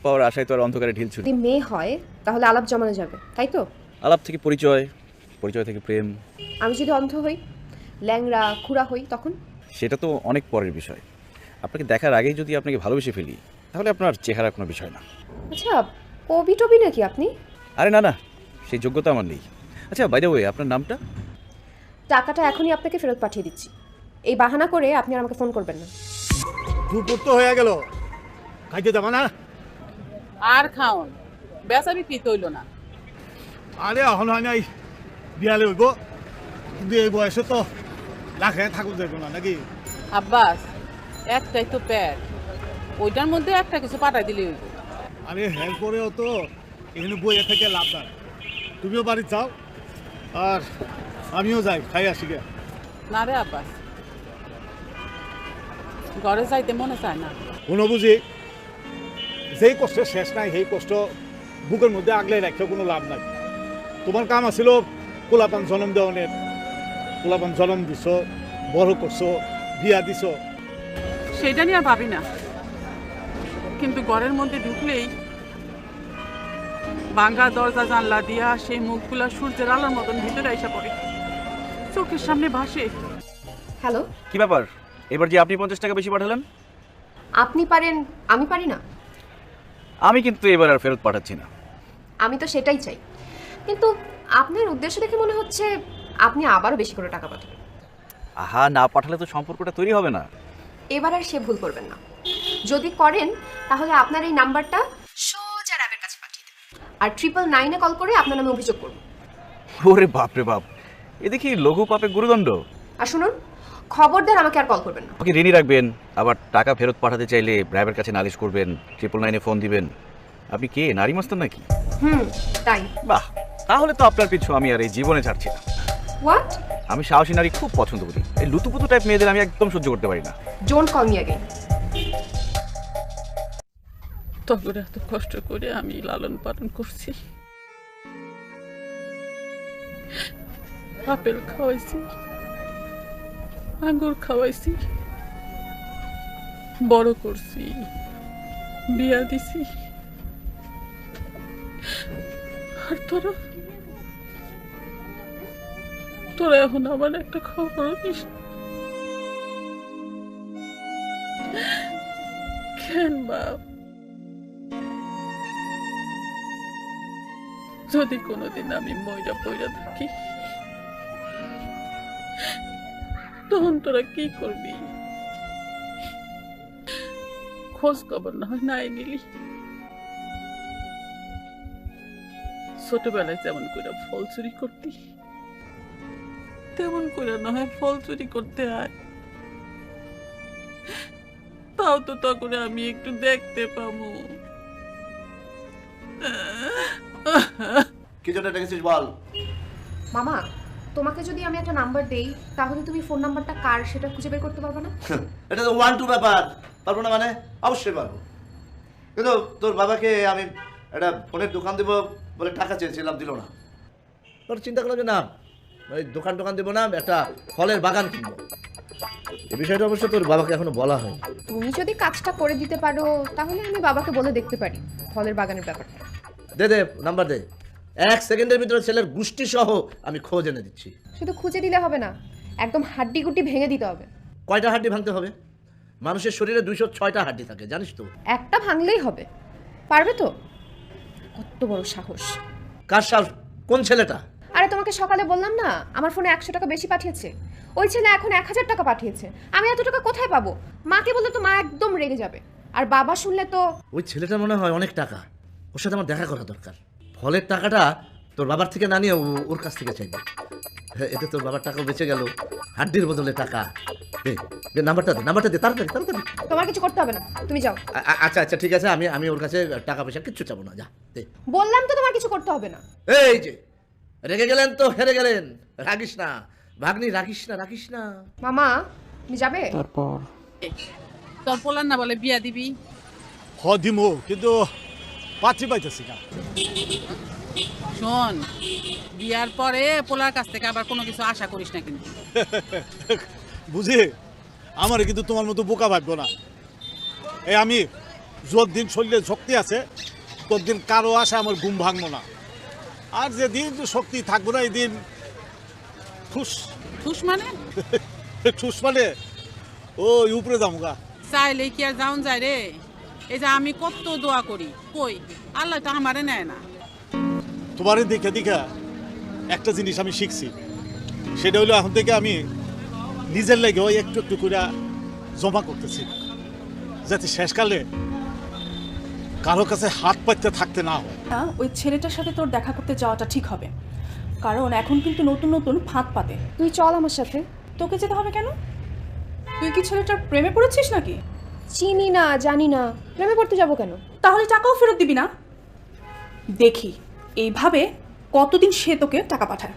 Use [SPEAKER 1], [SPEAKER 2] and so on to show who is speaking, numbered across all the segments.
[SPEAKER 1] পাওয়ার আশায় তো আর অন্ধকারে ঢিল ছুড়ি।
[SPEAKER 2] যদি মেয়ে হয় তাহলে আলাপ জমানো যাবে, তাই তো?
[SPEAKER 1] আলাপ থেকে পরিচয়, পরিচয় থেকে প্রেম।
[SPEAKER 2] আমি যদি অন্ধ হই, ল্যাংড়া খুড়া হই, তখন?
[SPEAKER 1] সেটা তো অনেক পরের বিষয়। আপনাকে দেখার আগেই যদি আপনাকে ভালোবেসে ফেলি তাহলে আপনার চেহারা কোনো বিষয় না।
[SPEAKER 2] আচ্ছা, কবি টবি নাকি আপনি?
[SPEAKER 1] আরে না না, সেই যোগ্যতা আমার নেই। আচ্ছা, বাই দ্য ওয়ে, আপনার নামটা?
[SPEAKER 2] টাকাটা এখনই আপনাকে ফেরত পাঠিয়ে দিচ্ছি। এই বাহানা করে আপনি আর আমাকে ফোন করবেন না।
[SPEAKER 3] দুপুর তো হয়ে গেল, খাইতে যাবা না?
[SPEAKER 4] আর খাওন বেচা বিক্রি তৈল না।
[SPEAKER 3] আরে এখন হয় নাই, বিয়ালে হইব, কিন্তু এই বয়সে তো লাখে থাকুন যাইব না নাকি?
[SPEAKER 4] আব্বাস, একটাই তো পেট, ওইটার মধ্যে একটা কিছু পাঠাই দিলে হইব।
[SPEAKER 3] আরে হেল্প করেও তো এখানে বইয়ে থেকে লাভ নাই। তুমিও বাড়ি যাও আর আমিও যাই, খাই আসি গে।
[SPEAKER 4] না রে আব্বাস, ঘরে যাইতে মনে চায় না।
[SPEAKER 3] কোনো বুঝি যেই কষ্ট শেষ নাই, সেই কষ্ট বুকের মধ্যে আগলে রাখতে কোনো লাভ নাই। তোমার কাম আছিল কোলাপান জন্ম দেওয়ানের, কোলাপান জন্ম দিছ, বড় করছো, বিয়া দিছ।
[SPEAKER 4] সেটা নিয়ে আর ভাবি না, কিন্তু ঘরের মধ্যে ঢুকলেই ভাঙ্গা দরজা জানলা দিয়া সেই মুখগুলা সূর্যের আলোর মতন ভিতরে আইসা পড়ে, চোখের সামনে ভাসে।
[SPEAKER 2] হ্যালো,
[SPEAKER 1] কি ব্যাপার, এবার যে আপনি 50 টাকা বেশি পাঠালেন?
[SPEAKER 2] আপনি পারেন, আমি পারি না?
[SPEAKER 1] আমি কিন্তু এবার আর ফেরত পাঠাচ্ছি না।
[SPEAKER 2] আমি তো সেটাই চাই, কিন্তু আপনার উদ্দেশ্য দেখে মনে হচ্ছে আপনি আবারও বেশি করে টাকা পাঠাবেন।
[SPEAKER 1] আহা, না পাঠালে তো সম্পর্কটা তৈরি হবে না।
[SPEAKER 2] এবার আর সে ভুল করবেন না। যদি করেন তাহলে আপনার এই নাম্বারটা সোজা র্যাবের কাছে পাঠিয়ে দেবেন, আর 999-এ কল করে আপনার নামে অভিযোগ করব।
[SPEAKER 1] ওরে বাপ রে বাপ, এ দেখি লঘু পাপে গুরুদণ্ড।
[SPEAKER 2] আর শুনুন, খবরদার আমাকে আর কল করবেন না।
[SPEAKER 1] ওকে ঋণী রাখবেন, আবার টাকা ফেরত পাঠাতে চাইলে র্যাবের কাছে নালিশ করবেন, 999-এ ফোন দিবেন। আপনি কে, নারী মস্তান নাকি?
[SPEAKER 2] তাই?
[SPEAKER 1] বাহ, তাহলে তো আপনার পিছু আমি আর এই জীবনে ছাড়ছি না।
[SPEAKER 2] হোয়াট?
[SPEAKER 1] আমি সাহসী নারী খুব পছন্দ করি। এই লুতুপুতু টাইপ মেয়েদের আমি একদম সহ্য করতে পারি না।
[SPEAKER 2] Don't call me again.
[SPEAKER 4] তখন এত কষ্ট করে আমি লালন পালন করছি, আপেল খাওয়াইছি, আঙ্গুর খাওয়াইছি, বড় করছি, বিয়া দিছি, আর তোরা তোরা এখন আমার একটা খবরও নিস না। কেন বাপ? যদি কোনোদিন আমি মইরা পইরা থাকি তখন তোরা কি করবি? খোঁজ খবর না হয় নাই নিলি। ছোটবেলায় যেমন করে ফল চুরি করতি, তেমন করে না হয় ফল চুরি করতে আয়, তাও তো তখন আমি একটু দেখতে পাবো।
[SPEAKER 5] কি জন্য ডেকেছিস বল?
[SPEAKER 2] মামা, তোমাকে যদি আমি একটা নাম্বার দেই তাহলে তুমি ফোন নাম্বারটা কার সেটা খুঁজে বের করতে পারবে না?
[SPEAKER 5] এটা তো 1-2 ব্যাপার। পারবো না মানে? অবশ্যই পারবো। কিন্তু তোর বাবাকে আমি একটা ফোনের দোকান দেবো বলে টাকা চেয়েছিলাম, দিল না। তোর চিন্তা করলাম যে না, ওই দোকান দেবো না, একটা ফলের বাগান কিনবো। এই বিষয়টা অবশ্য তোর বাবাকে এখনো বলা হয়নি।
[SPEAKER 2] তুমি যদি কাজটা করে দিতে পারো তাহলে আমি বাবাকে বলে দেখতে পারি ফলের বাগানের ব্যাপারটা।
[SPEAKER 5] দে নাম্বার দে। 1 সেকেন্ডের ভিতরে ছেলের গোষ্ঠী সহ আমি খোঁজ এনে দিচ্ছি।
[SPEAKER 2] শুধু খুঁজে দিলে হবে না, একদম হাড্ডি গুটি ভেঙে দিতে হবে।
[SPEAKER 5] কয়টা হাড্ডি ভাঙতে হবে? মানুষের শরীরে 206টা হাড্ডি থাকে, জানিস তো?
[SPEAKER 2] একটা ভাঙলেই হবে। পারবে তো? কত বড় সাহস!
[SPEAKER 5] কার সাহস? কোন ছেলেটা?
[SPEAKER 2] আরে তোমাকে সকালে বললাম না আমার ফোনে 100 টাকা বেশি পাঠিয়েছে, ওই ছেলে এখন 1000 টাকা পাঠিয়েছে। আমি এত টাকা কোথায় পাবো? মাকে বললে তো মা একদম রেগে যাবে, আর বাবা শুনলে তো।
[SPEAKER 5] ওই ছেলেটা মনে হয় অনেক টাকা, ওর সাথে আমার দেখা করা দরকার। ফলের টাকাটা তোর বাবার থেকে না নিয়ে ওর কাছ থেকে চাইবে। এতে তোর বাবার টাকাও বেঁচে গেল, হাড্ডির বদলে টাকা। নাম্বারটা দে তাড়াতাড়ি।
[SPEAKER 2] তোমার কিছু করতে হবে না, তুমি যাও।
[SPEAKER 5] আচ্ছা ঠিক আছে, আমি ওর কাছে টাকা পয়সা কিচ্ছু চাবো না, যা দে।
[SPEAKER 2] বললাম তো তোমার কিছু করতে হবে না।
[SPEAKER 5] এই যে রেগে গেলেন তো হেরে গেলেন, রাগিস না ভাগ্নি, রাগিস না।
[SPEAKER 2] মামা, তুমি যাবে?
[SPEAKER 4] তারপর তোর পোলার না বলে বিয়া দিবি?
[SPEAKER 3] দিমু, কিন্তু পাইতেছি না।
[SPEAKER 4] শোন, বিয়ার পরে পোলার কাছ থেকে আবার কোনো কিছু আশা করিস না কিন্তু।
[SPEAKER 3] বুঝি, আমার কিন্তু তোমার মতো বোকা ভাববো না। এই আমি যতদিন শরীরে শক্তি আছে ততদিন কারো আশা আমার ঘুম ভাঙবো না। আর যেদিন শক্তি থাকবো না এই দিন ঠুস
[SPEAKER 4] ঠুস মানে
[SPEAKER 3] ঠুস মানে ওই উপরে যামগা।
[SPEAKER 4] চাইলে কি আর যাওন যায় রে? এই যে আমি কত দোয়া করি, কই আল্লাহ তো আমারে নেয় না।
[SPEAKER 3] তোমারে দেখে দেখা একটা জিনিস আমি শিখছি, সেটা হলো এখন থেকে আমি নিজের লাগে ওই একটু একটু করে জমা করতেছি, যাতে শেষকালে কারো কাছে হাত পাততে থাকতে না হয়।
[SPEAKER 6] না, ওই ছেলেটার সাথে তোর দেখা করতে যাওয়াটা ঠিক হবে, কারণ এখন কিন্তু নতুন নতুন ফাঁদ পাতে।
[SPEAKER 2] তুই চল আমার সাথে।
[SPEAKER 6] তোকে যেতে হবে কেন? তুই কি ছেলেটার প্রেমে পড়েছিস নাকি?
[SPEAKER 2] চিনি না, জানি না, প্রেমে পড়তে যাবো কেন?
[SPEAKER 6] তাহলে টাকাও ফেরত দিবি না? দেখি এইভাবে কতদিন সে তোকে টাকা পাঠায়।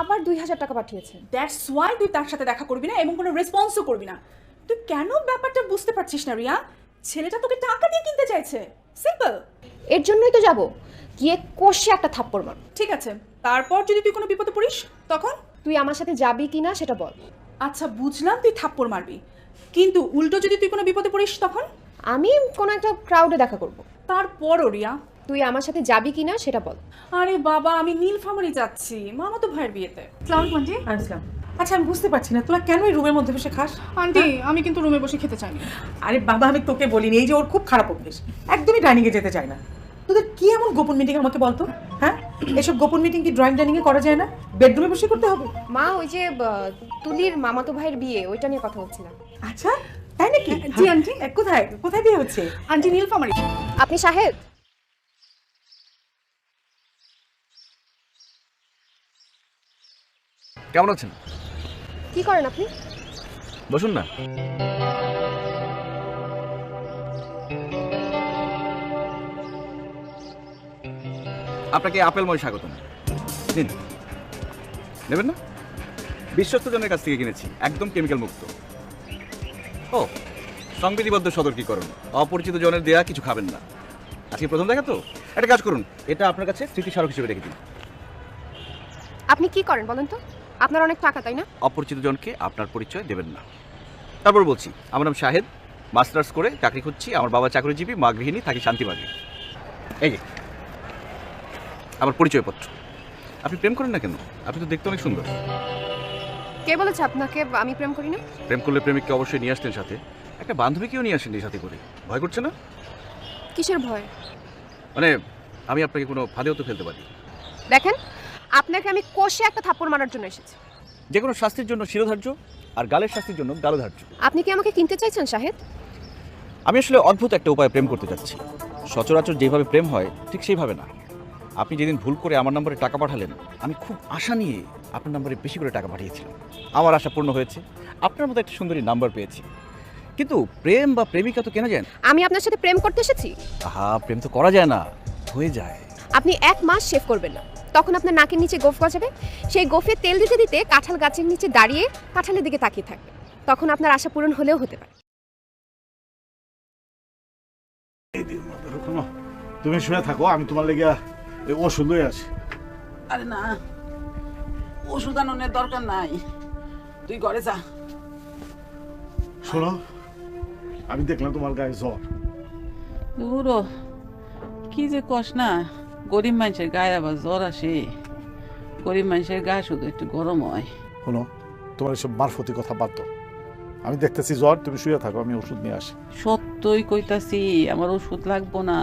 [SPEAKER 2] আবার 2000 টাকা পাঠিয়েছে।
[SPEAKER 6] দ্যাটস ওয়াই তুই তার সাথে দেখা করবি না এবং কোনো রেসপন্সও করবি না। তুই কেন ব্যাপারটা বুঝতে পারছিস না রিয়া? ছেলেটা তোকে টাকা দিয়ে কিনতে চাইছে, সিম্পল।
[SPEAKER 2] এর জন্যই তো যাব, গিয়ে কষে একটা থাপ্পড় মার।
[SPEAKER 6] ঠিক আছে, তারপর যদি তুই কোনো বিপদে পড়িস তখন?
[SPEAKER 2] তুই আমার সাথে যাবি কিনা সেটা বল।
[SPEAKER 6] আচ্ছা বুঝলাম, তুই থাপ্পড় মারবি, কিন্তু উল্টো যদি তুই কোনো বিপদে পড়িস তখন?
[SPEAKER 2] আমি কোনো একটা ক্রাউডে দেখা করব।
[SPEAKER 6] তারপরও রিয়া,
[SPEAKER 2] তুই আমার সাথে যাবি কিনা সেটা বল।
[SPEAKER 6] আরে বাবা, আমি নীলফামারী যাচ্ছি মামাতো ভাইয়ের বিয়েতে।
[SPEAKER 7] আসসালামু আলাইকুম আন্টি।
[SPEAKER 6] আসলাম।
[SPEAKER 7] আচ্ছা আমি বুঝতে পারছি না তোরা কেন এই রুমের মধ্যে বসে খাস?
[SPEAKER 6] আন্টি, আমি কিন্তু রুমে বসে খেতে চাইনি।
[SPEAKER 7] আরে বাবা আমি তোকে বলিনি, এই যে ওর খুব খারাপ অভ্যেস, একদমই ডাইনিং এ যেতে চায় না। তোদের কি এমন গোপন মিটিং আমাকে বলতো? হ্যাঁ, এসব গোপন মিটিং কি ড্রয়িং ডাইনিং এ করা যায় না? বেডরুমে বসে করতে হবে?
[SPEAKER 2] মা, ওই যে তুলির মামাতো ভাইয়ের বিয়ে, ওইটা নিয়ে কথা হচ্ছিলাম।
[SPEAKER 7] আচ্ছা তাই নাকি?
[SPEAKER 6] জি আন্টি।
[SPEAKER 7] কোথায় কোথায় বিয়ে হচ্ছে?
[SPEAKER 6] আন্টি নীলফামারী।
[SPEAKER 2] আপনি শাহেদ?
[SPEAKER 1] কেমন আছেন?
[SPEAKER 2] কি করেন আপনি?
[SPEAKER 1] বসুন না। আপনাকে আপেলময় স্বাগতম। নিন, নেবেন না? বিশ্বস্ত জনের কাছ থেকে কিনেছি, একদম কেমিক্যাল মুক্ত। ও, সংবিধিবদ্ধ সতর্কীকরণ, অপরিচিত জনের দেয়া কিছু খাবেন না। আজকে প্রথম দেখা তো, একটা কাজ করুন, এটা আপনার কাছে স্মৃতিস্মারক হিসেবে রেখে দিন।
[SPEAKER 2] আপনি কি করেন বলেন তো? আপনার অনেক টাকা, তাই না?
[SPEAKER 1] অপরিচিত জনকে আপনার পরিচয় দেবেন না। তারপর বলছি, আমার নাম শাহেদ, মাস্টার্স করে চাকরি করছি। আমার বাবা চাকরিজীবী, মা গৃহিণী, থাকি শান্তিবাগে। এই যে আমার পরিচয়পত্র। আপনি প্রেম করেন না কেন? আপনি তো দেখতে অনেক সুন্দর।
[SPEAKER 2] কে বলেছে আপনাকে আমি প্রেম করি না?
[SPEAKER 1] প্রেম করলে প্রেমিককে অবশ্যই নিয়ে আসতেন সাথে। একটা বান্ধবীকেও নিয়ে আসেন সাথে করে। ভয় করছে না?
[SPEAKER 2] কিসের ভয়?
[SPEAKER 1] মানে আমি আপনাকে কোনো ফাঁদেও তো ফেলতে পারি।
[SPEAKER 2] দেখেন, আপনাকে আমি কষে একটা থাপ্পড় মারার জন্য এসেছি।
[SPEAKER 1] যে কোনো শাস্তির জন্য শিরোধার্য, আর গালের শাস্তির জন্য গালধার্য।
[SPEAKER 2] আপনি কি আমাকে কিনতে চাইছেন শাহেদ?
[SPEAKER 1] আমি আসলে অদ্ভুত একটা উপায়ে প্রেম করতে যাচ্ছি। সচরাচর যেভাবে প্রেম হয় ঠিক সেইভাবে না। আপনি যেদিন ভুল করে আমার নম্বরে টাকা পাঠালেন, আমি খুব আশা নিয়ে আপনার নম্বরে বেশি করে টাকা পাঠিয়েছিলাম। আমার আশা পূর্ণ হয়েছে, আপনার মতো একটা সুন্দরী নাম্বার পেয়েছি। কিন্তু প্রেম বা প্রেমিকা তো কেনা যায় না।
[SPEAKER 2] আমি আপনার সাথে প্রেম করতে এসেছি?
[SPEAKER 1] আহা, প্রেম তো করা যায় না, হয়ে যায়।
[SPEAKER 2] আপনি 1 মাস শেভ করবেন না, তখন আপনার নাকের নিচে গোফ গজাবে। সেই গোফে তেল দিতে দিতে কাঁঠাল গাছের নিচে দাঁড়িয়ে কাঁঠালের দিকে তাকিয়ে থাকবে। তখন আপনার আশা পূরণ হলেও হতে পারে।
[SPEAKER 3] তুমি শুনে থাকো, আমি তোমার লেগে ওষুধ লয়ে আসি।
[SPEAKER 4] আরে না, ওষুধ আনানোর দরকার নাই, তুই ঘরে যা।
[SPEAKER 3] শোনো, আমি দেখলাম তোমার গায়ে জ্বর।
[SPEAKER 4] দূরো কি যে কস না, গরিব মানুষের গায়ে আবার জ্বর আসে? গরিব মানুষের গায়ে শুধু একটু গরম হয়।
[SPEAKER 3] শোনো, তোমার এসব মারফতি কথা বাদ দাও। আমি দেখতেছি জ্বর, তুমি শুয়ে থাকো, আমি ওষুধ নিয়ে আসি।
[SPEAKER 4] সত্যই কইতাছি, আমার ওষুধ লাগবো না,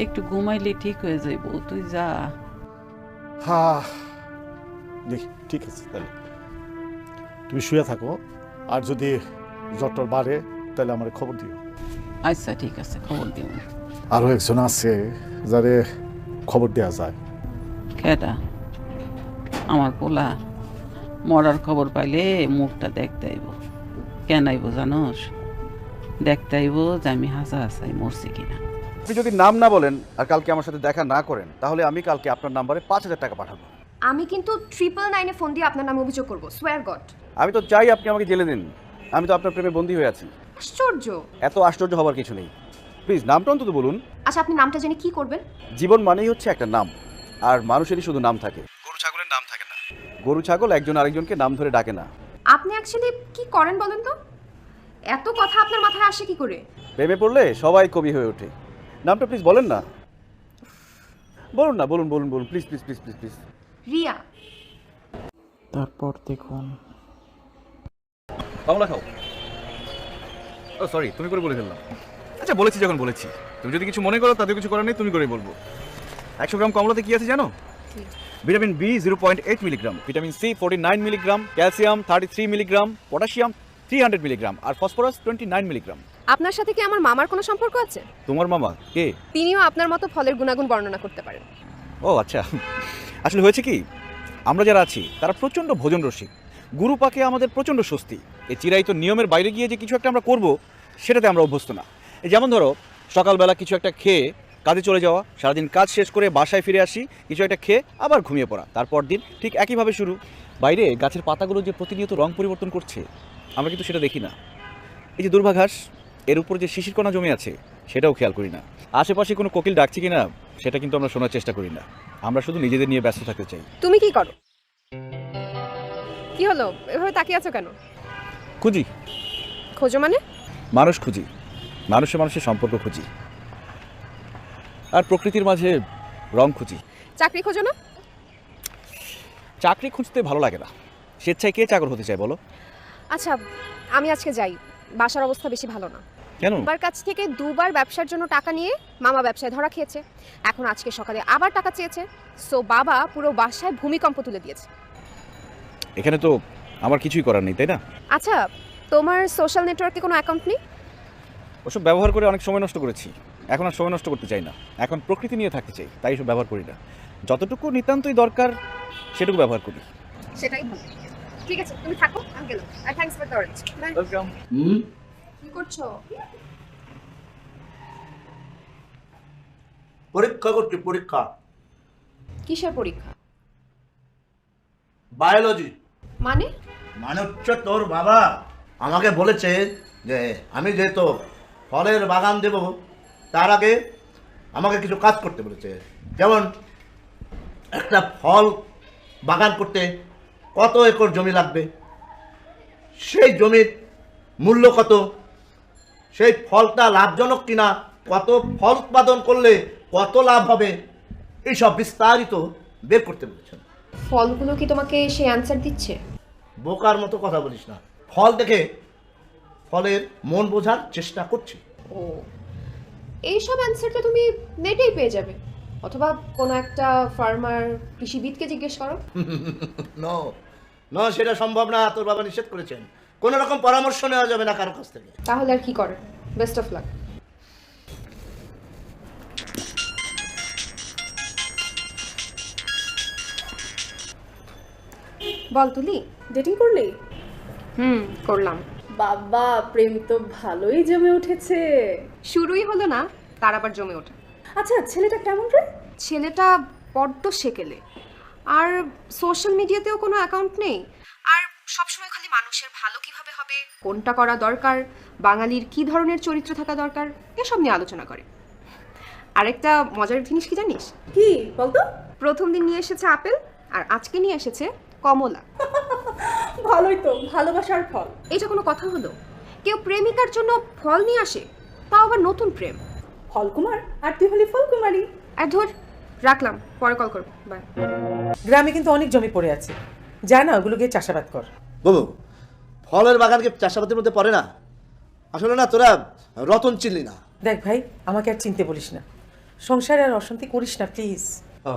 [SPEAKER 4] একটু ঘুমাইলে ঠিক হয়ে যাইব, তুই যা।
[SPEAKER 3] হ্যাঁ দেখি, ঠিক আছে তাহলে তুমি শুয়ে থাকো। আর যদি জ্বরটার বাড়ে তাহলে আমার খবর দিও।
[SPEAKER 4] আচ্ছা ঠিক আছে, খবর দিও।
[SPEAKER 3] আরও একজন আছে যারে খবর দেওয়া যায়।
[SPEAKER 4] কেটা? আমার পোলা মরার খবর পাইলে মুখটা দেখতে আইব। কেন আইব জানোস? দেখতে আইব যে আমি হাসা হাসাই মরছি কিনা।
[SPEAKER 1] আপনি যদি নাম না বলেন আর কালকে আমার সাথে দেখা না করেন, তাহলে আমি কালকে আপনার নম্বরে 5000 টাকা পাঠাবো।
[SPEAKER 2] আমি কিন্তু 999-এ ফোন দিয়ে আপনার নামে অভিযোগ করব, সোয়ার গড।
[SPEAKER 1] আমি তো চাই আপনি আমাকে জেলে দিন, আমি তো আপনার প্রেমে বন্দী হয়ে আছি।
[SPEAKER 2] আশ্চর্য।
[SPEAKER 1] এত আশ্চর্য হবার কিছু নেই, প্লিজ নামটা অন্তত বলুন।
[SPEAKER 2] আচ্ছা, আপনি নামটা জেনে কি করবেন?
[SPEAKER 1] জীবন মানেই হচ্ছে একটা নাম, আর মানুষেরই শুধু নাম থাকে, গরু ছাগলের নাম থাকে না। গরু ছাগল একজন আরেকজনকে নাম ধরে ডাকে না।
[SPEAKER 2] আপনি অ্যাকচুয়ালি কি করেন বলেন তো? এত কথা আপনার মাথায় আসে কি করে?
[SPEAKER 1] প্রেমে পড়লে সবাই কবি হয়ে ওঠে। নামটা প্লিজ বলেন না। বলুন না, বলুন বলুন বলুন please please please please please.
[SPEAKER 2] Riya.
[SPEAKER 8] তারপর দেখুন
[SPEAKER 1] কমলা খাও। ও সরি, তুমি করে বলে ফেললাম। আচ্ছা বলেছি যখন বলেছি, তুমি যদি কিছু মনে করো তাতে কিছু করার নেই, তুমি করেই বলবো। 100 গ্রাম কমলাতে কি আছে জানো? Vitamin B 0.8 milligram, vitamin C 49 milligram, calcium 33 milligram, potassium 300 milligram আর ফসফরাস 29 মিলিগ্রাম।
[SPEAKER 2] আপনার সাথে কি আমার মামার কোনো সম্পর্ক আছে?
[SPEAKER 1] তোমার মামা কে?
[SPEAKER 2] তিনিও আপনার মতো ফলের গুণাগুণ বর্ণনা করতে পারেন।
[SPEAKER 1] ও আচ্ছা, আসলে হয়েছে কি, আমরা যারা আছি তারা প্রচণ্ড ভোজন রসিক। গুরু পাকে আমাদের প্রচণ্ড স্বস্তি। এই চিরায়ত নিয়মের বাইরে গিয়ে যে কিছু একটা আমরা করব, সেটাতে আমরা অভ্যস্ত না। এই যেমন ধরো সকালবেলা কিছু একটা খেয়ে কাজে চলে যাওয়া, সারাদিন কাজ শেষ করে বাসায় ফিরে আসি, কিছু একটা খেয়ে আবার ঘুমিয়ে পড়া, তারপর দিন ঠিক একইভাবে শুরু। বাইরে গাছের পাতাগুলো যে প্রতিনিয়ত রং পরিবর্তন করছে, আমরা কিন্তু সেটা দেখি না। এই যে দুর্বাঘাস, এর উপর যে শিশিরকণা জমে আছে, সেটাও খেয়াল করি না। আশেপাশে কোনো কোকিল ডাকছে কিনা, সেটা কিন্তু আমরা শোনার চেষ্টা করি না। আমরা শুধু নিজেদের নিয়ে ব্যস্ত থাকতে চাই।
[SPEAKER 2] তুমি কি করো? কি হলো, এভাবে তাকিয়ে আছো কেন?
[SPEAKER 1] খুঁজি।
[SPEAKER 2] খোঁজো মানে?
[SPEAKER 1] মানুষ খুঁজি, মানুষের সম্পর্ক খুঁজি, আর প্রকৃতির মাঝে রং খুঁজি।
[SPEAKER 2] চাকরি খোঁজো না?
[SPEAKER 1] চাকরি খুঁজতে ভালো লাগে না। স্বেচ্ছায় কে চাকর হতে চায় বলো?
[SPEAKER 2] আচ্ছা, আমি আজকে যাই। বাসার অবস্থা বেশি ভালো না।
[SPEAKER 1] কেন?
[SPEAKER 2] বাবার কাছ থেকে 2 বার ব্যবসার জন্য টাকা নিয়ে মামা ব্যবসায় ধরা খেয়েছে। এখন আজকে সকালে আবার টাকা চেয়েছে। সো বাবা পুরো বাসায় ভূমিকম্প তুলে দিয়েছে।
[SPEAKER 1] এখানে তো আমার কিছুই করার নেই, তাই না?
[SPEAKER 2] আচ্ছা, তোমার সোশ্যাল নেটওয়ার্কে কোনো অ্যাকাউন্ট নেই?
[SPEAKER 1] ওসব ব্যবহার করে অনেক সময় নষ্ট করেছি। এখন আর সময় নষ্ট করতে চাই না। এখন প্রকৃতি নিয়ে থাকতে চাই, তাই এসব ব্যবহার করি না। যতটুকু নিতান্তই দরকার সেটুকু ব্যবহার করি।
[SPEAKER 2] সেটাই ভালো। ঠিক আছে, তুমি থাকো, আমি গেলাম। আর thanks for the orange.
[SPEAKER 1] Welcome.
[SPEAKER 2] কি করছো?
[SPEAKER 5] পরীক্ষা করছি, পরীক্ষা।
[SPEAKER 2] কিসের পরীক্ষা?
[SPEAKER 5] বায়োলজি।
[SPEAKER 2] মানে?
[SPEAKER 5] মানে হচ্ছে তোর বাবা আমাকে বলেছে যে আমি যেহেতু ফলের বাগান দেব, তার আগে আমাকে কিছু কাজ করতে বলেছে। যেমন একটা ফল বাগান করতে কত একর জমি লাগবে, সেই জমির মূল্য কত, সেই ফলটা লাভজনক কিনা, কত ফল উৎপাদন করলে কত লাভ হবে, এইসব বিস্তারিত বের করতে বলেছেন।
[SPEAKER 2] ফলগুলো কি তোমাকে সেই অ্যানসার দিচ্ছে?
[SPEAKER 5] বোকার মতো কথা বলিস না। ফল দেখে ফলের মন বোঝার চেষ্টা করছি।
[SPEAKER 2] ও, এইসব অ্যানসারটা তুমি নেটেই পেয়ে যাবে, অথবা কোনো একটা ফার্মার কৃষিবিদকে জিজ্ঞেস করো।
[SPEAKER 5] নো নো, সেটা সম্ভব না। তোর বাবা নিষেধ করেছেন, কোনো রকম পরামর্শ নেওয়া যাবে না কারো কাছ থেকে।
[SPEAKER 2] তাহলে আর কি করে? Best of luck. বল তুলি।
[SPEAKER 6] ডেটিং করলি?
[SPEAKER 2] করলাম।
[SPEAKER 6] বাবা, প্রেম তো ভালোই জমে উঠেছে।
[SPEAKER 2] শুরুই হলো না, তার আবার জমে ওঠে।
[SPEAKER 6] আচ্ছা, ছেলেটা কেমন রে?
[SPEAKER 2] ছেলেটা বড্ড সেকেলে, আর সোশ্যাল মিডিয়াতেও কোনো অ্যাকাউন্ট নেই, আর সবসময় খালি মানুষের ভালো কিভাবে হবে, কোনটা করা দরকার, বাঙালির কি ধরনের চরিত্র থাকা দরকার, এসব নিয়ে আলোচনা করে। আরেকটা মজার জিনিস কি জানিস?
[SPEAKER 6] কি বলতো?
[SPEAKER 2] প্রথম দিন নিয়ে এসেছে আপেল, আর আজকে নিয়ে এসেছে কমলা।
[SPEAKER 6] ভালোই তো, ভালোবাসার ফল।
[SPEAKER 2] এটা কোনো কথা হলো? কেউ প্রেমিকার জন্য ফল নিয়ে আসে, তাও আবার নতুন প্রেম।
[SPEAKER 6] ফলকুমার, আর তুই হলি ফলকুমারী।
[SPEAKER 2] আর ধর, রাখলাম, পরে কল করবো, বাই।
[SPEAKER 7] গ্রামে কিন্তু অনেক জমি পড়ে আছে, যা না ওগুলো গিয়ে চাষাবাদ কর।
[SPEAKER 5] বাবু, ফলের বাগান কি চাষাবাদের মধ্যে পড়ে না? আসলে না, তোরা রতন চিনলি না।
[SPEAKER 7] দেখ ভাই, আমাকে আর চিনতে বলিস না, সংসারে আর অশান্তি করিস না প্লিজ।
[SPEAKER 5] ও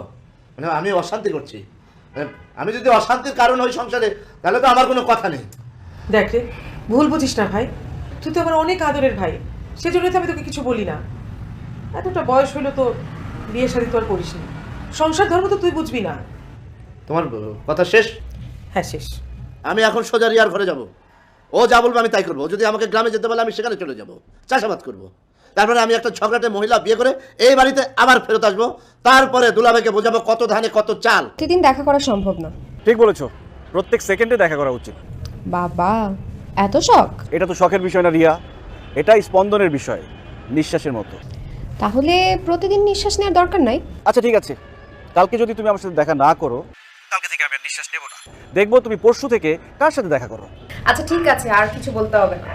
[SPEAKER 5] মানে আমি অশান্তি করছি? মানে আমি যদি অশান্তির কারণ হই সংসারে, তাহলে তো আমার কোনো কথা নেই।
[SPEAKER 7] দেখ রে, ভুল বুঝিস না ভাই, তুই তো আমার অনেক আদরের ভাই, সেজন্য তো আমি তোকে কিছু বলি না। এতটা বয়স হইলো তো বিয়ে শাদী তো আর করিস নি, সংসার ধর্ম তো তুই বুঝবি না।
[SPEAKER 5] তোমার কথা শেষ?
[SPEAKER 7] হ্যাঁ শেষ।
[SPEAKER 5] আমি এখন সোজা রিয়ার ঘরে যাব। ও যা বলবে আমি তাই করবো। যদি আমাকে গ্রামে যেতে বলে আমি সেখানে চলে যাব, চাষাবাদ করব। তারপরে আমি একটা ঝগড়াটে মহিলা বিয়ে করে এই বাড়িতে আবার ফেরত আসবো। তারপরে দুলাভাইকে বোঝাবো কত ধানে কত চাল।
[SPEAKER 2] প্রতিদিন দেখা করা সম্ভব না।
[SPEAKER 1] ঠিক বলেছো, প্রত্যেক সেকেন্ডে দেখা করা উচিত।
[SPEAKER 2] বাবা, এত শখ?
[SPEAKER 1] এটা তো শখের বিষয় না রিয়া, এটাই স্পন্দনের বিষয়, নিঃশ্বাসের মতো।
[SPEAKER 2] তাহলে প্রতিদিন নিঃশ্বাস নেওয়ার দরকার নাই।
[SPEAKER 1] আচ্ছা ঠিক আছে, কালকে যদি তুমি আমার সাথে দেখা না করো, কালকে থেকে আমি আর নিঃশ্বাস নেব না। দেখবো তুমি পরশু থেকে কার সাথে দেখা করো।
[SPEAKER 2] আচ্ছা ঠিক আছে, আর কিছু বলতে হবে না।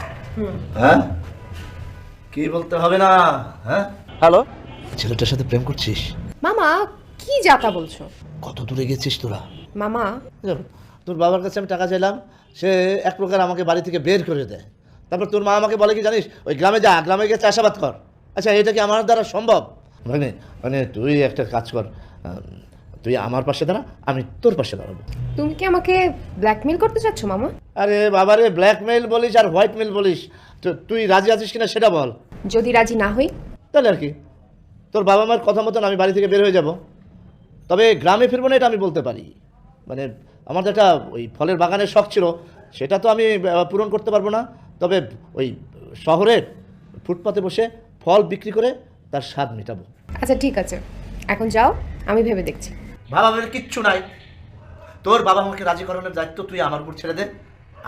[SPEAKER 5] হ্যাঁ, কি বলতে হবে না? হ্যাঁ,
[SPEAKER 1] হ্যালো,
[SPEAKER 5] ছেলেটার সাথে প্রেম করছিস?
[SPEAKER 2] মামা কি যাতা বলছো?
[SPEAKER 5] কত দূরে গেছিস তোরা?
[SPEAKER 2] মামা
[SPEAKER 5] তোর বাবার কাছে আমি টাকা চাইলাম, সে এক প্রকার আমাকে বাড়ি থেকে বের করে দেয়। তারপর তোর মা আমাকে বলে কি জানিস, ওই গ্রামে যা, গ্রামে গিয়ে চাষাবাদ কর। আচ্ছা, এটা কি আমার দ্বারা সম্ভব? মানে মানে তুই একটা কাজ কর, তুই আমার পাশে দাঁড়া, আমি তোর পাশে দাঁড়াবো।
[SPEAKER 2] তুমি কি আমাকে ব্ল্যাকমেল করতে চাচ্ছ মামা?
[SPEAKER 5] আরে বাবারে, ব্ল্যাকমেইল বলিস আর হোয়াইট মেল বলিস, তো তুই রাজি আছিস কিনা সেটা বল।
[SPEAKER 2] যদি রাজি না হই?
[SPEAKER 5] তাহলে আর কি, তোর বাবা মার কথা মতন আমি বাড়ি থেকে বের হয়ে যাব। তবে গ্রামে ফিরবো না, এটা আমি বলতে পারি। মানে আমার তো একটা ওই ফলের বাগানের শখ ছিল, সেটা তো আমি পূরণ করতে পারবো না। তবে ওই শহরের ফুটপাতে বসে ফল বিক্রি করে তার স্বাদ মেটাবো।
[SPEAKER 2] আচ্ছা ঠিক আছে, এখন যাও, আমি ভেবে দেখছি।
[SPEAKER 5] বাবা মায়ের কিচ্ছু নাই, তোর বাবা মাকে রাজি করানোর দায়িত্ব তুই আমার উপর ছেড়ে দে,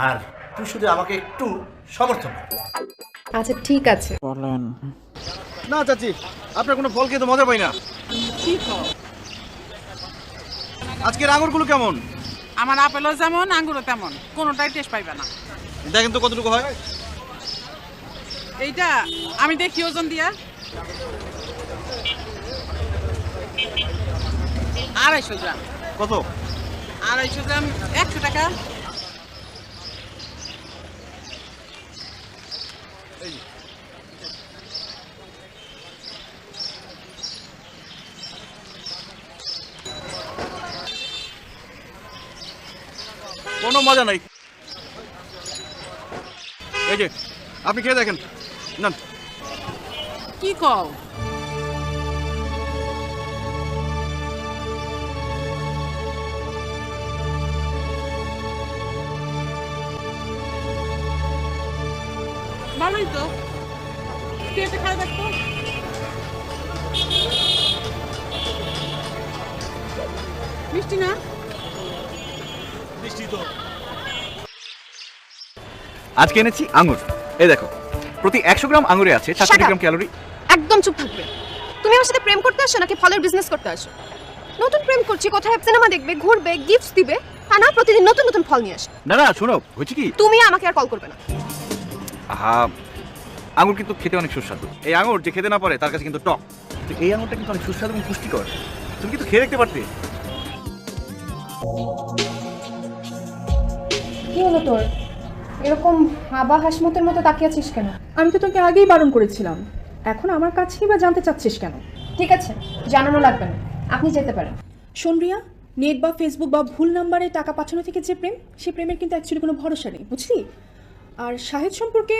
[SPEAKER 5] আর তুই শুধু আমাকে একটু সমর্থন কর।
[SPEAKER 2] আচ্ছা ঠিক আছে।
[SPEAKER 8] বলেন।
[SPEAKER 1] না চাচি, আপনার কোনো ফল খেয়ে তো মজা পাই না।
[SPEAKER 4] কি কও?
[SPEAKER 1] আজকের আঙুরগুলো কেমন?
[SPEAKER 4] আমার আপেলও যেমন আঙ্গুরও তেমন, কোনোটাই টেস্ট পাইবে না।
[SPEAKER 1] দেখেন তো কতটুকু হয়।
[SPEAKER 4] এইটা আমি দেখি ওজন দিয়া 250 গ্রাম।
[SPEAKER 1] কত?
[SPEAKER 4] 250 গ্রাম 100 টাকা।
[SPEAKER 1] কোনো মজা নাই। এই যে আপনি খেয়ে দেখেন না।
[SPEAKER 4] কি কও? ভালোই তো, খেতে খাই দেখতো। মিষ্টি না?
[SPEAKER 1] আজকে এনেছি আঙুর, এই দেখো প্রতি 100 গ্রাম আঙুরে আছে 700 গ্রাম ক্যালোরি।
[SPEAKER 2] একদম চুপ থাকবে। তুমি আমার সাথে প্রেম করতে আসো নাকি ফলের বিজনেস করতে আসো? নতুন প্রেম করছি, কোথায় সিনেমা দেখবে, ঘুরবে, গিফটস দিবে, তা না প্রতিদিন নতুন নতুন ফল নিয়ে আসো।
[SPEAKER 1] না না শোনো, হয়েছে কি,
[SPEAKER 2] তুমি আমাকে আর কল করবে না।
[SPEAKER 1] হ্যাঁ, আঙুর কিন্তু খেতে অনেক সুস্বাদু। এই আঙুর যে খেতে না পারে তার কাছে কিন্তু টক। তো এই আঙুরটা কিন্তু অনেক সুস্বাদু এবং পুষ্টিকর, তুমি কিন্তু খেয়ে দেখতে পারতে।
[SPEAKER 2] কি হলো তোর? এরকম হাবা হাসমতের মতো তাকিয়ে আছিস কেন?
[SPEAKER 6] আমি তো তোকে আগেই বারণ করেছিলাম, এখন আমার কাছেই বা জানতে চাচ্ছিস কেন?
[SPEAKER 2] ঠিক আছে, জানানো লাগবে না, আপনি যেতে পারেন।
[SPEAKER 6] শোন রিয়া, নেট বা ফেসবুক বা ভুল নাম্বারে টাকা পাঠানো থেকে যে প্রেম, সে প্রেমের কিন্তু অ্যাকচুয়ালি কোনো ভরসা নেই, বুঝলি? আর শাহেদ সম্পর্কে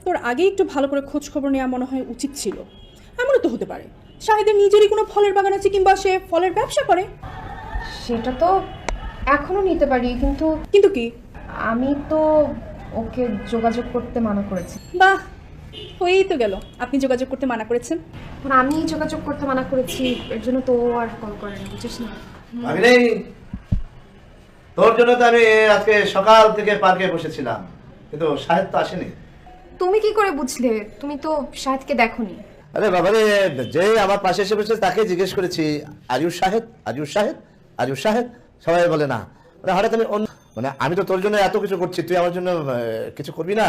[SPEAKER 6] তোর আগেই একটু ভালো করে খোঁজ খবর নেওয়া মনে হয় উচিত ছিল। এমনও তো হতে পারে শাহেদের নিজেরই কোনো ফলের বাগান আছে, কিংবা সে ফলের ব্যবসা করে।
[SPEAKER 2] সেটা তো এখনো নিতে পারি, কিন্তু
[SPEAKER 6] কিন্তু কি?
[SPEAKER 2] আমি তো ওকে যোগাযোগ করতে মানা করেছি।
[SPEAKER 6] বাহ, হয়েই তো গেল, আপনি যোগাযোগ করতে মানা করেছেন।
[SPEAKER 2] এখন আমি যোগাযোগ করতে মানা করেছি, এর জন্য তো ও আর কল করে না, বুঝিস না?
[SPEAKER 5] আমি নেই, তোর জন্য তো আমি আজকে সকাল থেকে পার্কে বসেছিলাম, কিন্তু সাহেব তো আসেনি।
[SPEAKER 2] তুমি কি করে বুঝলে? তুমি তো শাহেদকে দেখোনি।
[SPEAKER 5] আরে বাবারে, যে আমার পাশে এসে বসে তাকে জিজ্ঞেস করেছি, are you Shahed, are you Shahed, are you Shahed, সবাই বলে না। মানে হঠাৎ আমি মানে আমি তো তোর জন্য এত কিছু করছি, তুই আমার জন্য কিছু করবি না?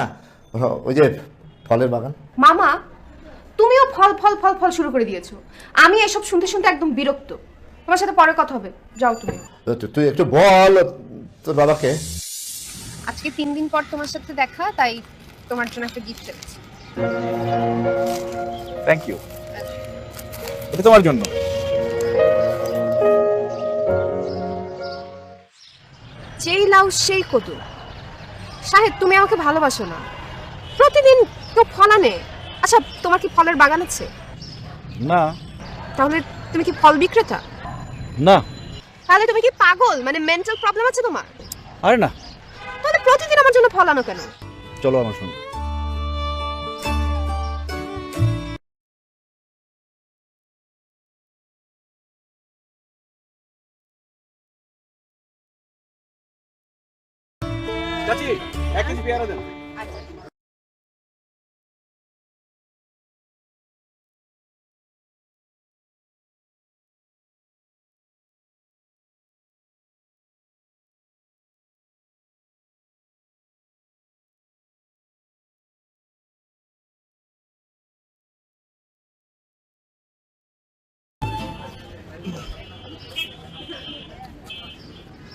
[SPEAKER 5] ওই যে ফলের বাগান।
[SPEAKER 2] মামা, তুমিও ফল ফল ফল ফল শুরু করে দিয়েছো। আমি এসব শুনতে শুনতে একদম বিরক্ত। তোমার সাথে পরে কথা হবে, যাও তুমি।
[SPEAKER 5] তুই একটু বল তোর বাবাকে।
[SPEAKER 2] আজকে 3 দিন পর তোমার সাথে দেখা, তাই তোমার জন্য একটা গিফট এনেছি।
[SPEAKER 1] থ্যাংক ইউ, এটা তোমার জন্য।
[SPEAKER 2] যেই লাউ সেই কদু। শাহেদ, তুমি আমাকে ভালোবাসো না? প্রতিদিন কেউ ফল আনে। আচ্ছা, তোমার কি ফলের বাগান আছে?
[SPEAKER 1] না।
[SPEAKER 2] তাহলে তুমি কি ফল বিক্রেতা?
[SPEAKER 1] না।
[SPEAKER 2] তাহলে তুমি কি পাগল? মানে মেন্টাল প্রবলেম আছে তোমার?
[SPEAKER 1] আরে না।
[SPEAKER 2] তাহলে প্রতিদিন আমার জন্য ফল আনো কেন?
[SPEAKER 1] চলো আমার সঙ্গে। চাচি, 1 কেজি পেয়ারা দেন।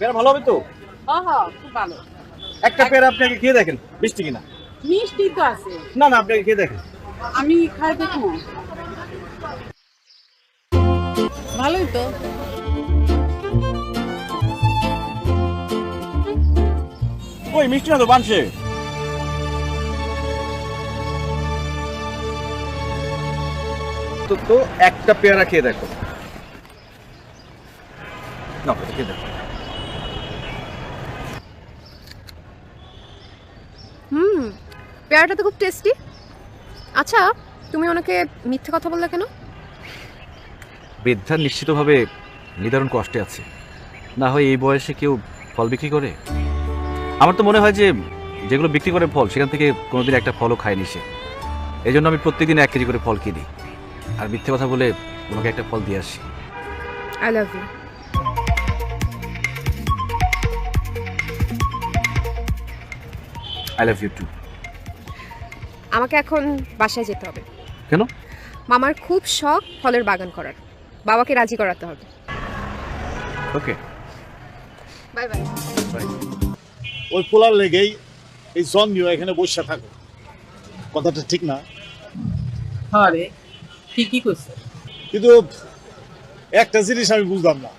[SPEAKER 3] পেয়ারা ভালো হবে তো?
[SPEAKER 4] খুব ভালো।
[SPEAKER 3] একটা পেয়ারা আপনি আগে খেয়ে দেখেন, মিষ্টি কিনা।
[SPEAKER 4] মিষ্টি তো আছে,
[SPEAKER 3] না না, আপনি আগে খেয়ে দেখেন।
[SPEAKER 4] আমি খাই দেখবো। ভালোই তো।
[SPEAKER 3] ওই মিষ্টি না তো, বানছে।
[SPEAKER 1] তো একটা পেয়ারা খেয়ে দেখো না, খেয়ে দেখো।
[SPEAKER 2] পেয়ারাটা তো খুব টেস্টি। আচ্ছা, তুমি ওনাকে মিথ্যে কথা বললে কেন?
[SPEAKER 1] বৃদ্ধা নিশ্চিতভাবে নিদারুণ কষ্টে আছে, না হয় এই বয়সে কেউ ফল বিক্রি করে? আমার তো মনে হয় যে যেগুলো বিক্রি করে ফল, সেখান থেকে কোনোদিন একটা ফলও খায়নি সে। এই জন্য আমি প্রত্যেকদিন 1 কেজি করে ফল কিনি, আর মিথ্যে কথা বলে ওনাকে একটা ফল দিয়ে আসি।
[SPEAKER 2] I love you.
[SPEAKER 1] I love you too.
[SPEAKER 2] আমাকে এখন বাসায় যেতে হবে।
[SPEAKER 1] কেন?
[SPEAKER 2] মামার খুব শখ ফলের বাগান করার, বাবাকে রাজি করাতে হবে।
[SPEAKER 1] ওকে,
[SPEAKER 2] বাই বাই।
[SPEAKER 1] বাই।
[SPEAKER 3] ওই পোলার লেগেই এই জন নিয়ে এখানে বসে থাকো, কথাটা ঠিক না।
[SPEAKER 4] হ্যাঁ রে, ঠিকই করছে।
[SPEAKER 3] কিন্তু একটা জিনিস আমি বুঝলাম না,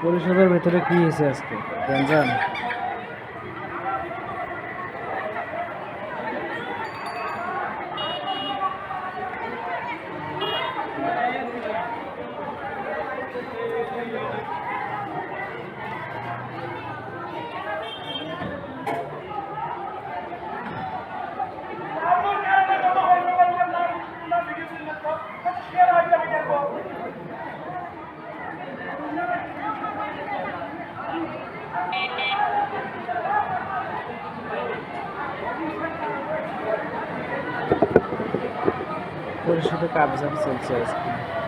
[SPEAKER 9] পরিষদের ভেতরে কি হয়েছে আজকে রমজান? পরিষদে কাজ চলছে আজকে।